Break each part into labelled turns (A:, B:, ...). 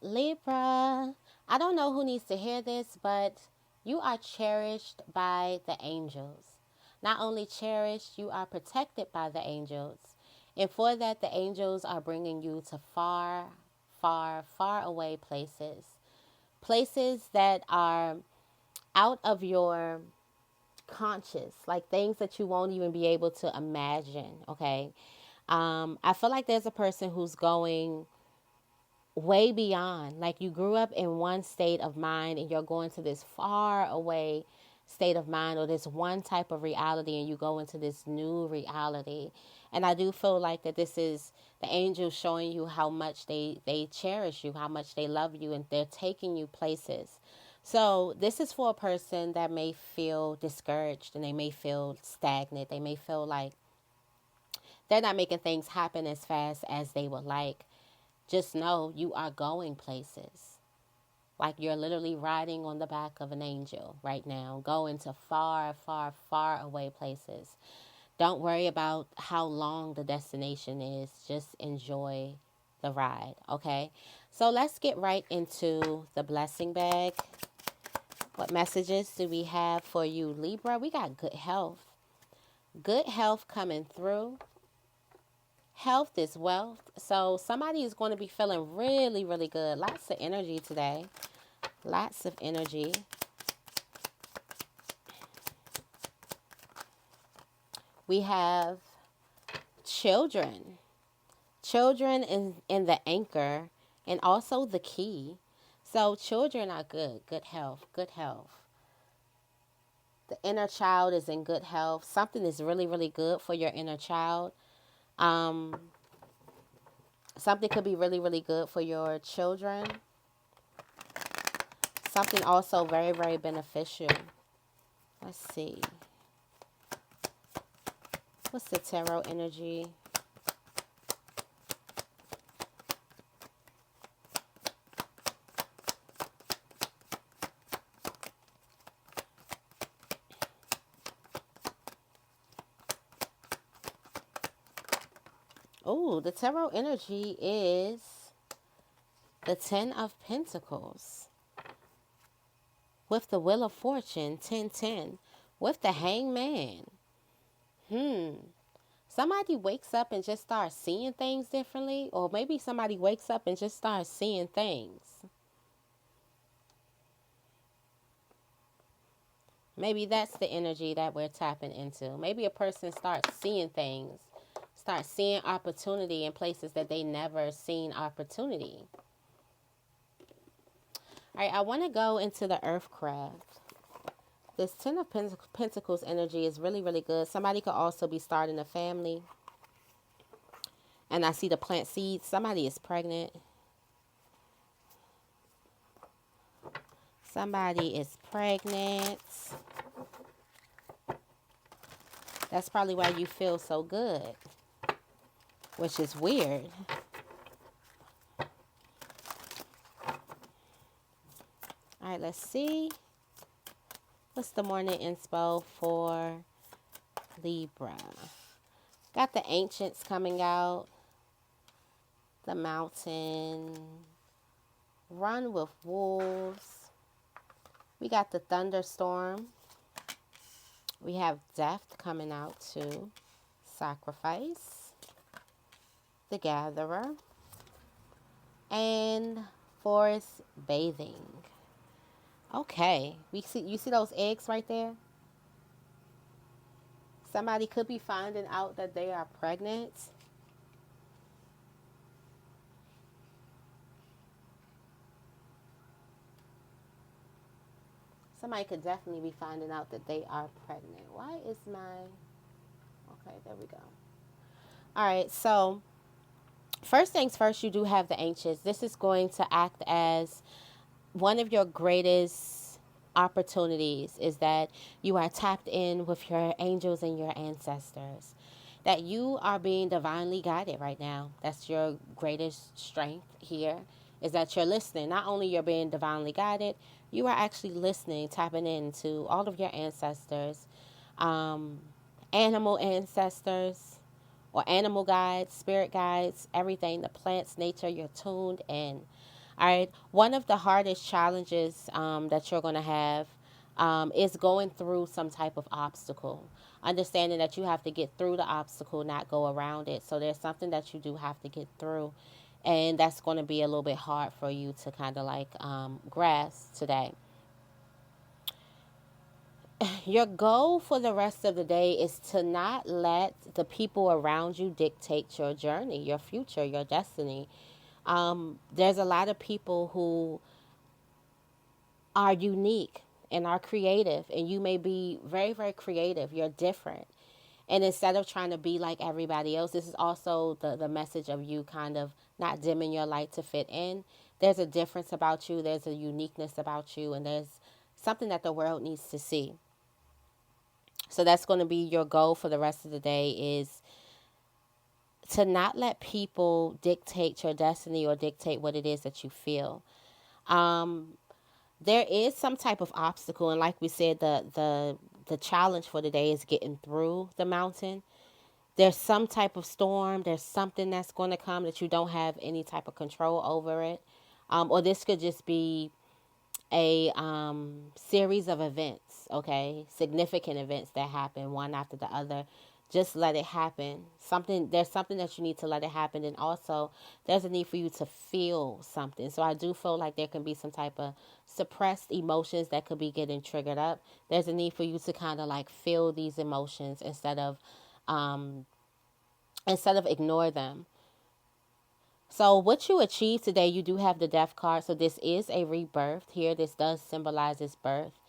A: Libra, I don't know who needs to hear this, but you are cherished by the angels. Not only cherished, you are protected by the angels. And for that, the angels are bringing you to far, far, far away places. Places that are out of your conscious, like things that you won't even be able to imagine, okay? I feel like there's a person who's going way beyond. Like you grew up in one state of mind and you're going to this far away state of mind or this one type of reality and you go into this new reality. And I do feel like that this is the angels showing you how much they cherish you, how much they love you, and they're taking you places. So this is for a person that may feel discouraged and they may feel stagnant. They may feel like they're not making things happen as fast as they would like. Just know you are going places. Like you're literally riding on the back of an angel right now, going to far, far, far away places. Don't worry about how long the destination is. Just enjoy the ride, okay? So let's get right into the blessing bag. What messages do we have for you, Libra? We got good health. Good health coming through. Health is wealth. So somebody is going to be feeling really, really good. Lots of energy today. Lots of energy. We have children. Children in the anchor and also the key. So children are good. Good health. Good health. The inner child is in good health. Something is really, really good for your inner child. Um, Something could be really, really good for your children. Something also very, very beneficial. Let's see. What's the tarot energy? Oh, the tarot energy is the Ten of Pentacles. With the Wheel of Fortune, 10-10. With the Hangman. Somebody wakes up and just starts seeing things differently. Or maybe somebody wakes up and just starts seeing things. Maybe that's the energy that we're tapping into. Maybe a person starts seeing things. Start seeing opportunity in places that they never seen opportunity. All right, I want to go into the Earthcraft. This Ten of Pentacles energy is really, really good. Somebody could also be starting a family. And I see the plant seeds. Somebody is pregnant. Somebody is pregnant. That's probably why you feel so good. Which is weird. All right, let's see. What's the morning inspo for Libra? Got the ancients coming out. The mountain. Run with wolves. We got the thunderstorm. We have death coming out too. Sacrifice. The gatherer. And forest bathing. Okay. You see those eggs right there? Somebody could be finding out that they are pregnant. Somebody could definitely be finding out that they are pregnant. Why is my... Okay, there we go. All right, so first things first, you do have the ancients. This is going to act as one of your greatest opportunities is that you are tapped in with your angels and your ancestors. That you are being divinely guided right now. That's your greatest strength here, is that you're listening. Not only you're being divinely guided, you are actually listening, tapping into all of your ancestors, animal ancestors, or animal guides, spirit guides, everything, the plants, nature, you're tuned in. All right. One of the hardest challenges that you're going to have is going through some type of obstacle. Understanding that you have to get through the obstacle, not go around it. So there's something that you do have to get through. And that's going to be a little bit hard for you to kind of like grasp today. Your goal for the rest of the day is to not let the people around you dictate your journey, your future, your destiny. There's a lot of people who are unique and are creative, and you may be very, very creative. You're different. And instead of trying to be like everybody else, this is also the message of you kind of not dimming your light to fit in. There's a difference about you, there's a uniqueness about you, and there's something that the world needs to see. So that's going to be your goal for the rest of the day, is to not let people dictate your destiny or dictate what it is that you feel. There is some type of obstacle, and like we said, the challenge for the day is getting through the mountain. There's some type of storm. There's something that's going to come that you don't have any type of control over it, or this could just be a series of events, okay? Significant events that happen one after the other. Just let it happen. There's something that you need to let it happen. And also, there's a need for you to feel something. So I do feel like there can be some type of suppressed emotions that could be getting triggered up. There's a need for you to kind of like feel these emotions um, instead of ignore them. So what you achieve today, you do have the death card. So this is a rebirth here. This does symbolize this birth.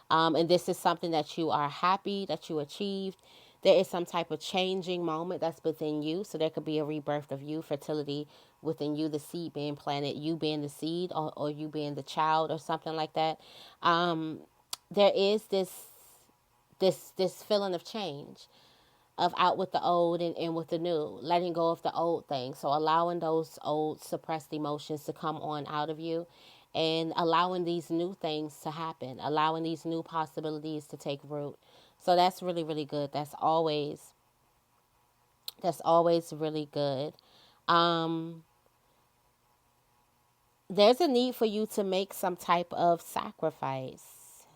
A: And this is something that you are happy that you achieved. There is some type of changing moment that's within you. So there could be a rebirth of you, fertility within you, the seed being planted, you being the seed, or you being the child, or something like that. There is this feeling of change, of out with the old and in with the new, letting go of the old things. So allowing those old suppressed emotions to come on out of you, and allowing these new things to happen, allowing these new possibilities to take root. So that's really, really good. That's always really good. Um, there's a need for you to make some type of sacrifice.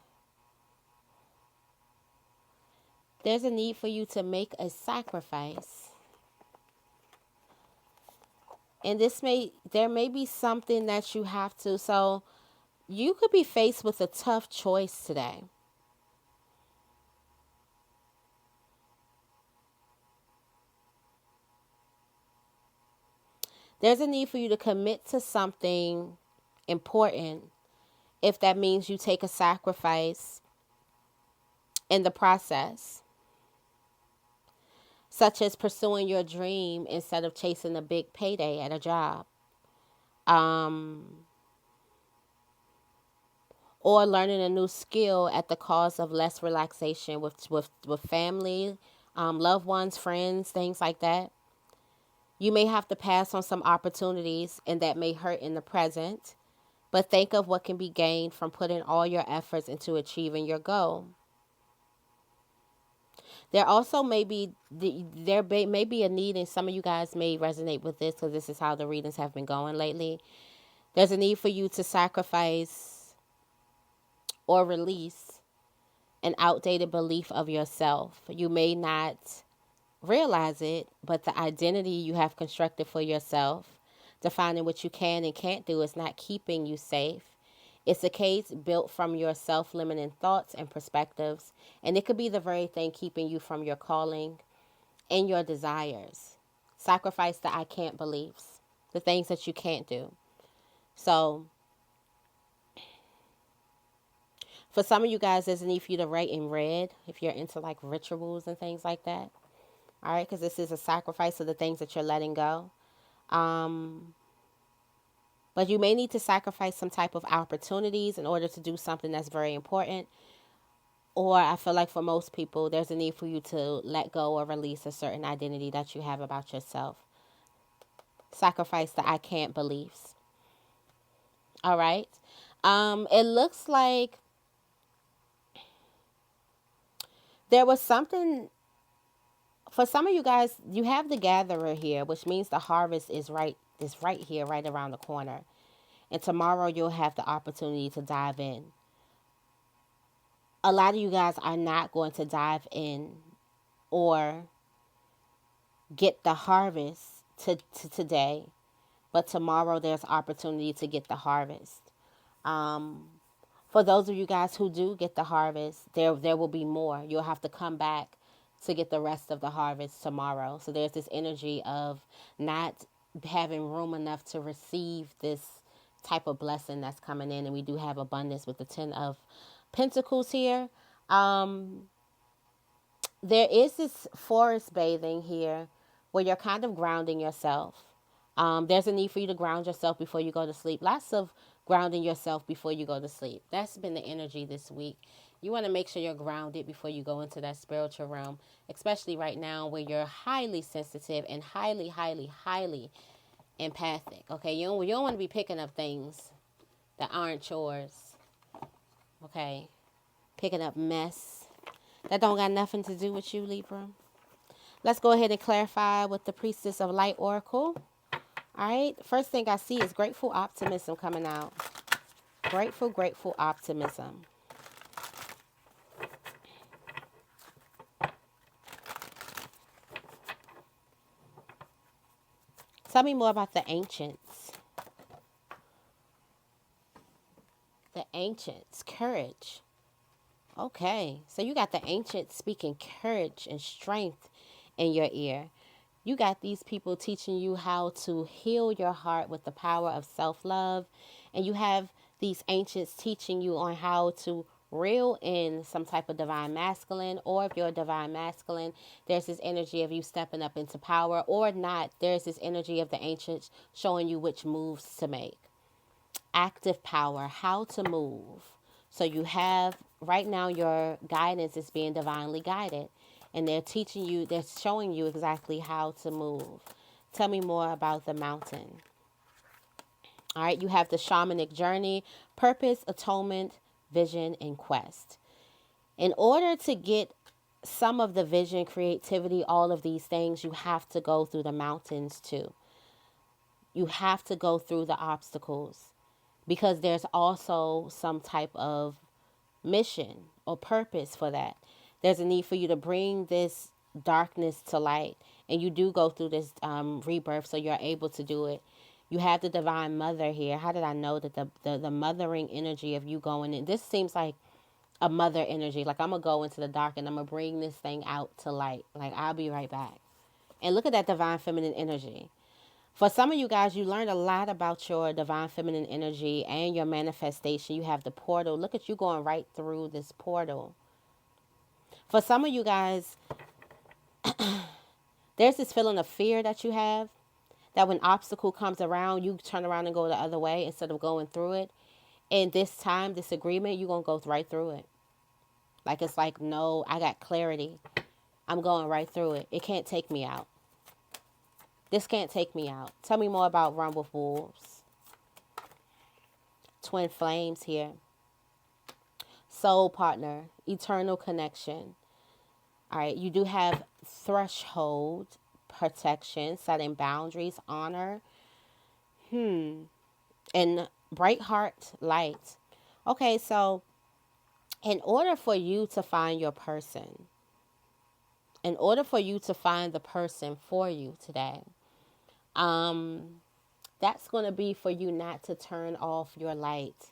A: There's a need for you to make a sacrifice. And there may be something that you have to, so you could be faced with a tough choice today. There's a need for you to commit to something important, if that means you take a sacrifice in the process, such as pursuing your dream instead of chasing a big payday at a job. Um, or learning a new skill at the cost of less relaxation with family, loved ones, friends, things like that. You may have to pass on some opportunities, and that may hurt in the present, but think of what can be gained from putting all your efforts into achieving your goal. There also may be a need, and some of you guys may resonate with this because this is how the readings have been going lately. There's a need for you to sacrifice or release an outdated belief of yourself. You may not realize it, but the identity you have constructed for yourself, defining what you can and can't do, is not keeping you safe. It's a case built from your self-limiting thoughts and perspectives, and it could be the very thing keeping you from your calling and your desires. Sacrifice the I can't beliefs, the things that you can't do. So for some of you guys, there's a need for you to write in red if you're into like rituals and things like that. All right, because this is a sacrifice of the things that you're letting go. But you may need to sacrifice some type of opportunities in order to do something that's very important. Or I feel like for most people, there's a need for you to let go or release a certain identity that you have about yourself. Sacrifice the I can't beliefs. All right. It looks like there was something. For some of you guys, you have the gatherer here, which means the harvest is right here, right around the corner. And tomorrow you'll have the opportunity to dive in. A lot of you guys are not going to dive in or get the harvest to today, but tomorrow there's opportunity to get the harvest. Um, for those of you guys who do get the harvest, there will be more. You'll have to come back to get the rest of the harvest tomorrow. So there's this energy of not having room enough to receive this type of blessing that's coming in, and we do have abundance with the 10 of Pentacles here. Um, there is this forest bathing here where you're kind of grounding yourself. There's a need for you to ground yourself before you go to sleep. Lots of grounding yourself before you go to sleep. That's been the energy this week. You want to make sure you're grounded before you go into that spiritual realm, especially right now where you're highly sensitive and highly, highly, highly empathic. Okay, you don't want to be picking up things that aren't yours. Okay, picking up mess that don't got nothing to do with you, Libra. Let's go ahead and clarify with the Priestess of Light Oracle. All right, first thing I see is grateful optimism coming out. Grateful, grateful optimism. Tell me more about the ancients. The ancients, courage. Okay, so you got the ancients speaking courage and strength in your ear. You got these people teaching you how to heal your heart with the power of self-love. And you have these ancients teaching you on how to reel in some type of divine masculine. Or if you're a divine masculine, there's this energy of you stepping up into power. Or not, there's this energy of the ancients showing you which moves to make. Active power, how to move. So you have, right now, your guidance is being divinely guided. And they're teaching you, they're showing you exactly how to move. Tell me more about the mountain. All right, you have the shamanic journey, purpose, atonement, vision, and quest. In order to get some of the vision, creativity, all of these things, you have to go through the mountains too. You have to go through the obstacles because there's also some type of mission or purpose for that. There's a need for you to bring this darkness to light, and you do go through this rebirth, so you're able to do it. You have the divine mother here. How did I know that the mothering energy of you going in? This seems like a mother energy. Like, I'm going to go into the dark and I'm going to bring this thing out to light. Like, I'll be right back. And look at that divine feminine energy. For some of you guys, you learned a lot about your divine feminine energy and your manifestation. You have the portal. Look at you going right through this portal. For some of you guys, there's this feeling of fear that you have, that when obstacle comes around, you turn around and go the other way instead of going through it. And this time, this agreement, you're going to go right through it. Like, it's like, no, I got clarity. I'm going right through it. It can't take me out. This can't take me out. Tell me more about Run with Wolves. Twin flames here. Soul partner. Eternal connection. All right. You do have threshold, protection, setting boundaries, honor. And bright heart, light. Okay. So in order for you to find your person, in order for you to find the person for you today, that's going to be for you not to turn off your light.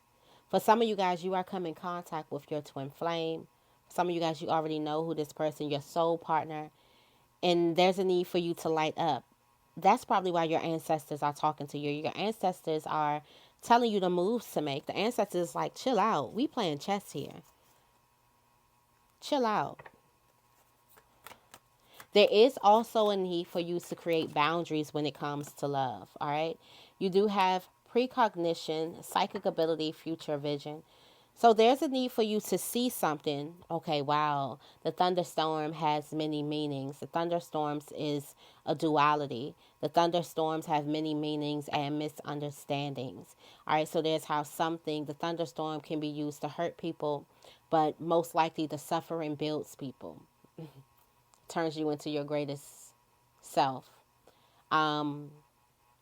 A: For some of you guys, you are coming in contact with your twin flame. Some of you guys, you already know who this person, your soul partner, and there's a need for you to light up. That's probably why your ancestors are talking to you. Your ancestors are telling you the moves to make. The ancestors like, chill out. We playing chess here. Chill out. There is also a need for you to create boundaries when it comes to love, all right? You do have precognition, psychic ability, future vision. So there's a need for you to see something. Okay, wow, the thunderstorm has many meanings. The thunderstorms is a duality. The thunderstorms have many meanings and misunderstandings. All right, so there's how the thunderstorm can be used to hurt people, but most likely the suffering builds people. Turns you into your greatest self.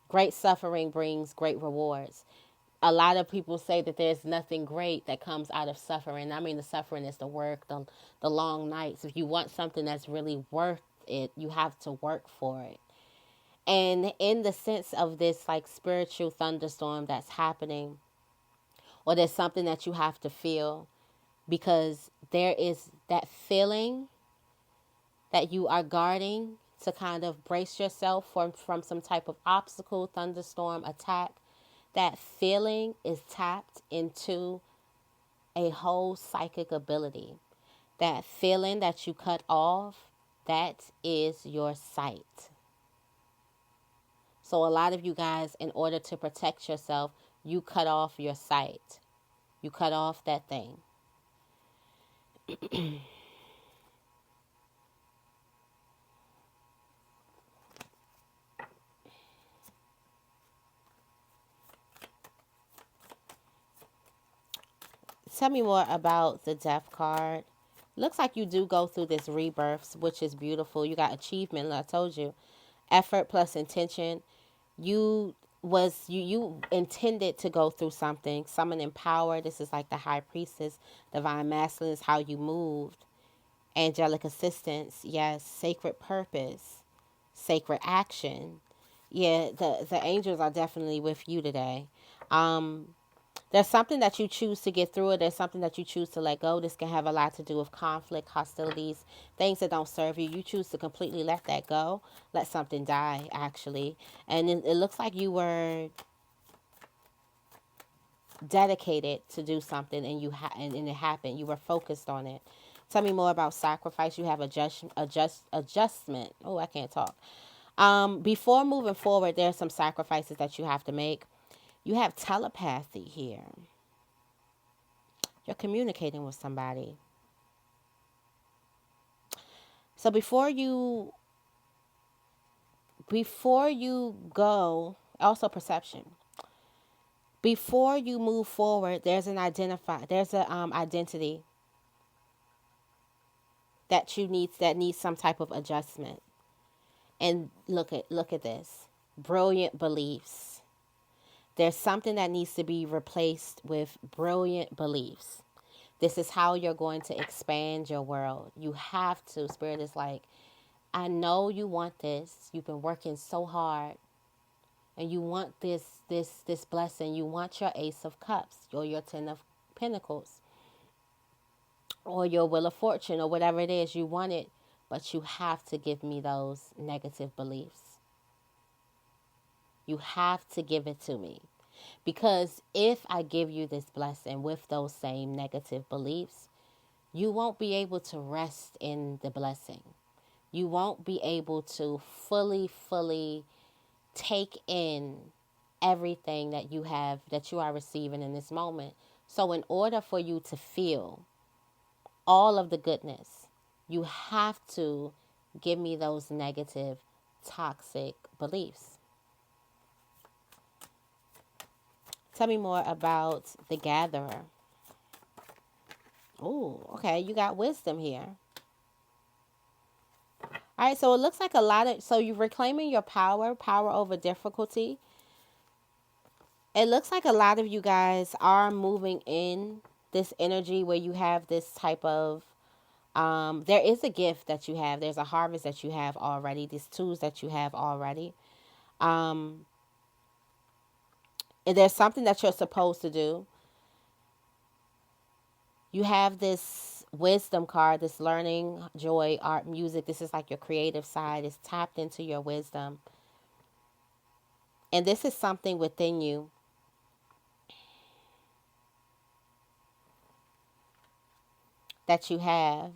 A: Great suffering brings great rewards. a lot of people say that there's nothing great that comes out of suffering. I mean, the suffering is the work, the long nights. If you want something that's really worth it, you have to work for it. And in the sense of this like spiritual thunderstorm that's happening, or there's something that you have to feel, because there is that feeling that you are guarding to kind of brace yourself from some type of obstacle, thunderstorm, attack. That feeling is tapped into a whole psychic ability. That feeling that you cut off, that is your sight. So a lot of you guys, in order to protect yourself, you cut off your sight. You cut off that thing. Tell me more about the Death card. Looks like you do go through this rebirths, which is beautiful. You got achievement, like I told you. Effort plus intention. You intended to go through something. Summoning power. This is like the high priestess. Divine masculine is how you moved. Angelic assistance. Yes. Sacred purpose. Sacred action. Yeah, the angels are definitely with you today. There's something that you choose to get through it. There's something that you choose to let go. This can have a lot to do with conflict, hostilities, things that don't serve you. You choose to completely let that go. Let something die, actually. And it looks like you were dedicated to do something, and and it happened. You were focused on it. Tell me more about sacrifice. You have adjustment. Oh, I can't talk. Before moving forward, there are some sacrifices that you have to make. You have telepathy here. You're communicating with somebody. So before you go, also perception. Before you move forward, there's an identity that needs some type of adjustment. And look at this. Brilliant beliefs. There's something that needs to be replaced with brilliant beliefs. This is how you're going to expand your world. You have to. Spirit is like, I know you want this. You've been working so hard. And you want this blessing. You want your Ace of Cups or your Ten of Pentacles or your Wheel of Fortune or whatever it is. You want it, but you have to give me those negative beliefs. You have to give it to me. Because if I give you this blessing with those same negative beliefs, you won't be able to rest in the blessing. You won't be able to fully take in everything that you are receiving in this moment. So in order for you to feel all of the goodness, you have to give me those negative, toxic beliefs. Tell me more about the Gatherer. Oh, okay. You got wisdom here. All right. So it looks like so you're reclaiming your power over difficulty. It looks like a lot of you guys are moving in this energy where you have this type of, there is a gift that you have. There's a harvest that you have already. These tools that you have already. And there's something that you're supposed to do. You have this wisdom card, this learning, joy, art, music. This is like your creative side. It's tapped into your wisdom. And this is something within you that you have.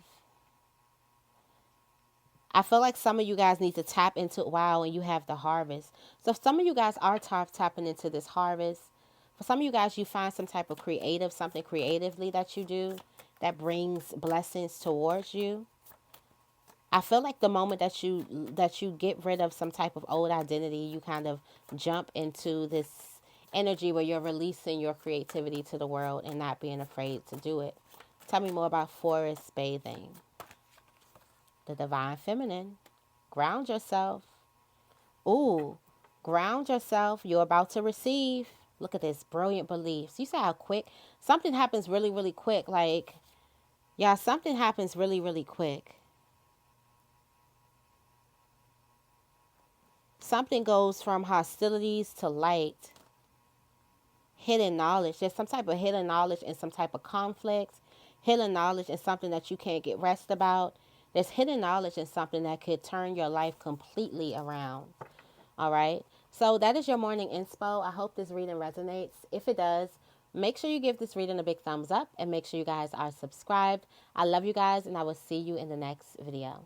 A: I feel like some of you guys need to tap into, wow, and you have the harvest. So some of you guys are tapping into this harvest. For some of you guys, you find some type of something creatively that you do that brings blessings towards you. I feel like the moment that you get rid of some type of old identity, you kind of jump into this energy where you're releasing your creativity to the world and not being afraid to do it. Tell me more about forest bathing. The divine feminine. Ground yourself. Ooh, ground yourself. You're about to receive. Look at this. Brilliant beliefs. You see how quick? Something happens really, really quick. Like, yeah, something happens really, really quick. Something goes from hostilities to light. Hidden knowledge. There's some type of hidden knowledge and some type of conflicts. Hidden knowledge is something that you can't get rest about. There's hidden knowledge in something that could turn your life completely around. All right. So that is your morning inspo. I hope this reading resonates. If it does, make sure you give this reading a big thumbs up and make sure you guys are subscribed. I love you guys and I will see you in the next video.